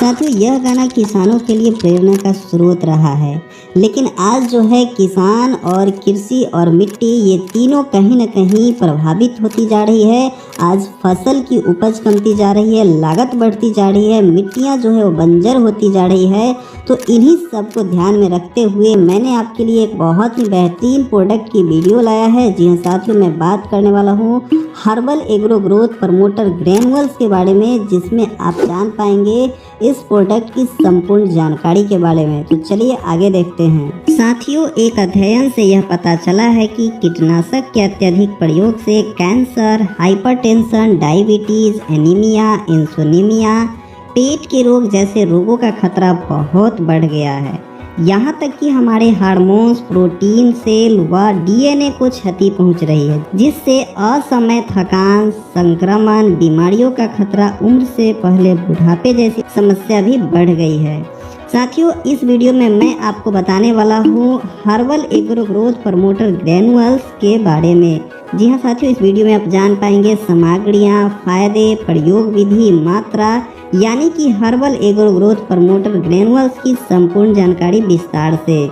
साथियों, यह गाना किसानों के लिए प्रेरणा का स्रोत रहा है, लेकिन आज जो है किसान और कृषि और मिट्टी ये तीनों कहीं न कहीं प्रभावित होती जा रही है। आज फसल की उपज कमती जा रही है, लागत बढ़ती जा रही है, मिट्टियाँ जो है वो बंजर होती जा रही है। तो इन्हीं सब को ध्यान में रखते हुए मैंने आपके लिए एक बहुत ही बेहतरीन प्रोडक्ट की वीडियो लाया है। जी हाँ साथियों, मैं बात करने वाला हूँ herbal agro growth promoter Granules के बारे में, जिसमें आप जान पाएंगे इस प्रोडक्ट की संपूर्ण जानकारी के बारे में। तो चलिए आगे देखते हैं। साथियों, एक अध्ययन से यह पता चला है कि कीटनाशक के अत्यधिक प्रयोग से कैंसर, हाइपरटेंशन, डायबिटीज, एनीमिया, इंसोनीमिया, पेट के रोग जैसे रोगों का खतरा बहुत बढ़ गया है। यहाँ तक कि हमारे हार्मोन्स, प्रोटीन, सेल व डीएनए को क्षति पहुँच रही है, जिससे असमय थकान, संक्रमण, बीमारियों का खतरा, उम्र से पहले बुढ़ापे जैसी समस्या भी बढ़ गई है। साथियों, इस वीडियो में मैं आपको बताने वाला हूँ herbal agro growth promoter Granules के बारे में। जी हाँ साथियों, इस वीडियो में आप जान पाएंगे सामग्रियाँ, फायदे, प्रयोग विधि, मात्रा, यानी कि herbal agro growth promoter granules की संपूर्ण जानकारी विस्तार से।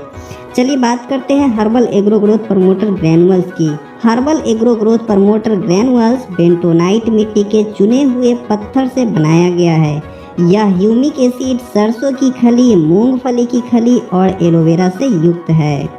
चलिए बात करते हैं herbal agro growth promoter granules की। Herbal agro growth promoter granules bentonite मिट्टी के चुने हुए पत्थर से बनाया गया है। यह ह्यूमिक एसिड, सरसों की खली, मूंगफली की खली और एलोवेरा से युक्त है।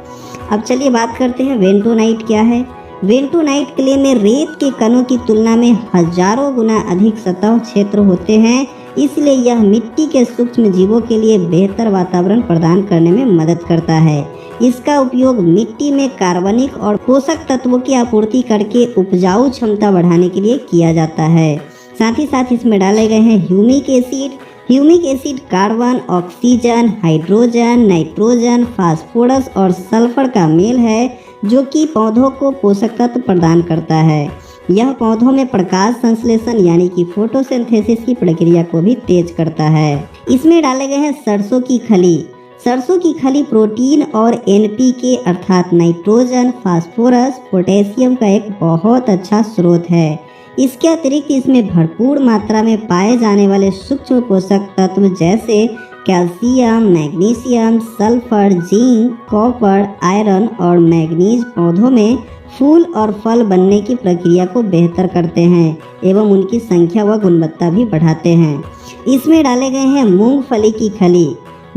अब चलिए बात करते हैं बेंटोनाइट क्या है। बेंटोनाइट क्ले में रेत के कणों की तुलना में हजारों गुना अधिक सतह क्षेत्र होते हैं, इसलिए यह मिट्टी के सूक्ष्म जीवों के लिए बेहतर वातावरण प्रदान करने में मदद करता है। इसका उपयोग मिट्टी में कार्बनिक और पोषक तत्वों की आपूर्ति करके उपजाऊ क्षमता बढ़ाने के लिए किया जाता है। साथ ही साथ इसमें डाले गए हैं humic acid. Humic acid carbon, oxygen, hydrogen, nitrogen, phosphorus और सल्फर का मेल है, जो कि पौधों को पोषक तत्व प्रदान करता है। यह पौधों में प्रकाश संश्लेषण यानी कि फोटोसिंथेसिस की प्रक्रिया को भी तेज करता है। इसमें डाले गए हैं सरसों की खली। सरसों की खली प्रोटीन और एनपीके अर्थात नाइट्रोजन, फास्फोरस, पोटेशियम का एक बहुत अच्छा स्रोत है। इसके अतिरिक्त इसमें भरपूर मात्रा में पाए जाने वाले सूक्ष्म पोषक तत्व जैसे calcium, magnesium, sulphur, zinc, copper, iron और मैग्नीज पौधों में फूल और फल बनने की प्रक्रिया को बेहतर करते हैं एवं उनकी संख्या व गुणवत्ता भी बढ़ाते हैं। इसमें डाले गए हैं मूंगफली की खली।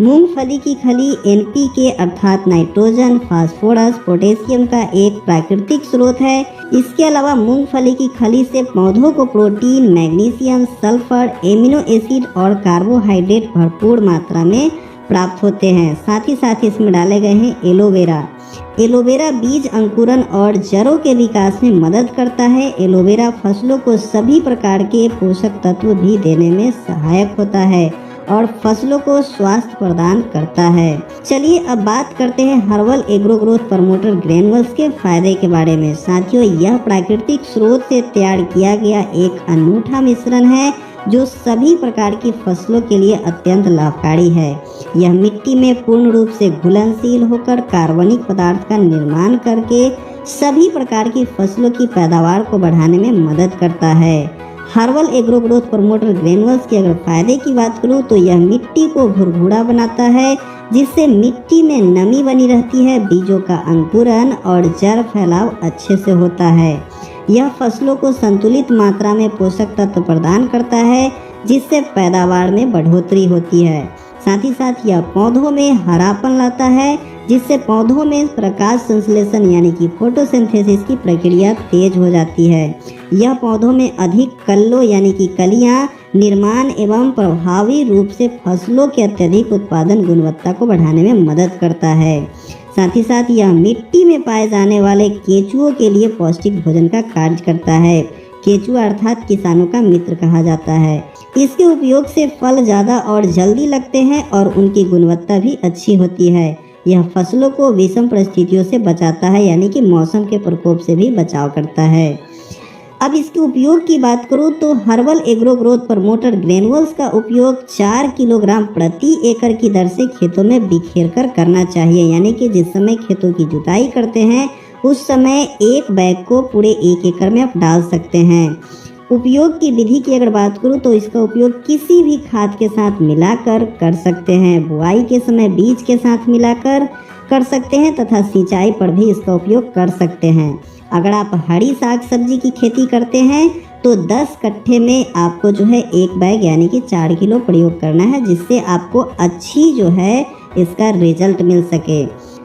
मूंगफली की खली एनपीके अर्थात नाइट्रोजन, फास्फोरस, पोटेशियम का एक प्राकृतिक स्रोत है। इसके अलावा मूंगफली की खली से पौधों को protein, magnesium, sulphur, amino acid और कार्बोहाइड्रेट भरपूर मात्रा में प्राप्त होते हैं। साथ ही साथ इसमें डाले गए हैं एलोवेरा। एलोवेरा बीज अंकुरन और जड़ों के विकास में मदद करता है। एलोवेरा फसलों को सभी प्रकार के पोषक तत्व भी देने में सहायक होता है और फसलों को स्वास्थ्य प्रदान करता है। चलिए अब बात करते हैं herbal agro growth promoter Granules के फायदे के बारे में। साथियों, यह प्राकृतिक स्रोत से तैयार किया गया एक अनूठा मिश्रण है जो सभी प्रकार की फसलों के लिए अत्यंत लाभकारी है। यह मिट्टी में पूर्ण रूप से घुलनशील होकर कार्बनिक पदार्थ का निर्माण करके सभी प्रकार की फसलों की पैदावार को बढ़ाने में मदद करता है। Herbal agro growth promoter Granules के अगर फायदे की बात करूँ तो यह मिट्टी को भुरभुरा बनाता है, जिससे मिट्टी में नमी बनी रहती है, बीजों का अंकुरन और जड़ फैलाव अच्छे से होता है। यह फसलों को संतुलित मात्रा में पोषक तत्व प्रदान करता है, जिससे पैदावार में बढ़ोतरी होती है। साथ ही साथ यह पौधों में हरापन लाता है, जिससे पौधों में प्रकाश संश्लेषण यानी कि फोटोसिंथेसिस की प्रक्रिया तेज हो जाती है। यह पौधों में अधिक कल्लों यानी कि कलियां निर्माण एवं प्रभावी रूप से फसलों के अत्यधिक उत्पादन गुणवत्ता को बढ़ाने में मदद करता है। साथ ही साथ यह मिट्टी में पाए जाने वाले केंचुओं के लिए पौष्टिक भोजन का कार्य करता है। केंचुआ अर्थात किसानों का मित्र कहा जाता है। इसके उपयोग से फल ज़्यादा और जल्दी लगते हैं और उनकी गुणवत्ता भी अच्छी होती है। यह फसलों को विषम परिस्थितियों से बचाता है, यानी कि मौसम के प्रकोप से भी बचाव करता है। अब इसके उपयोग की बात करूँ तो herbal agro growth promoter Granules का उपयोग 4 किलोग्राम प्रति एकड़ की दर से खेतों में बिखेर कर करना चाहिए। यानी कि जिस समय खेतों की जुताई करते हैं उस समय एक बैग को पूरे 1 एकड़ में आप डाल सकते हैं। उपयोग की विधि की अगर बात करूँ तो इसका उपयोग किसी भी खाद के साथ मिलाकर कर सकते हैं। बुआई के समय बीज के साथ मिलाकर कर सकते हैं तथा सिंचाई पर भी इसका उपयोग कर सकते हैं। अगर आप हरी साग सब्जी की खेती करते हैं तो 10 कट्ठे में आपको जो है 1 बैग यानी कि 4 किलो प्रयोग करना है, जिससे आपको अच्छी जो है इसका रिजल्ट मिल सके।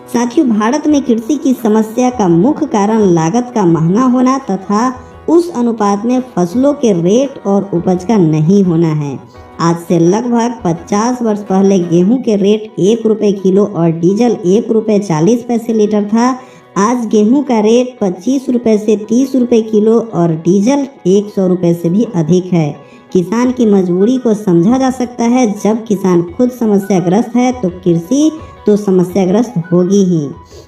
साथियों, भारत में कृषि की समस्या का मुख्य कारण लागत का महंगा होना तथा उस अनुपात में फसलों के रेट और उपज का नहीं होना है। आज से लगभग 50 वर्ष पहले गेहूं के रेट 1 रुपये किलो और डीजल 1 रुपये 40 पैसे लीटर था। आज गेहूं का रेट 25 रुपये से 30 रुपये किलो और डीजल 100 रुपये से भी अधिक है। किसान की मजबूरी को समझा जा सकता है। जब किसान खुद समस्याग्रस्त है तो कृषि तो समस्याग्रस्त होगी ही।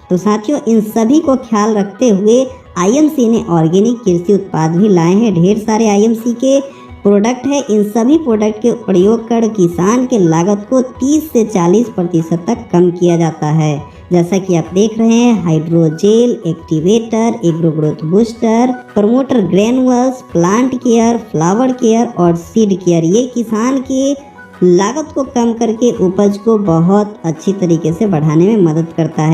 तो साथियों, इन सभी को ख्याल रखते हुए आईएमसी ने ऑर्गेनिक कृषि उत्पाद भी लाए हैं। ढेर सारे आईएमसी के प्रोडक्ट है। इन सभी प्रोडक्ट के प्रयोग कर किसान के लागत को 30 से 40% तक कम किया जाता है। जैसा कि आप देख रहे हैं, hydrogel, activator, agro growth booster, promoter granules, plant care, flower care और सीड केयर, ये किसान के लागत को कम करके उपज को बहुत अच्छी तरीके से बढ़ाने में मदद करता है।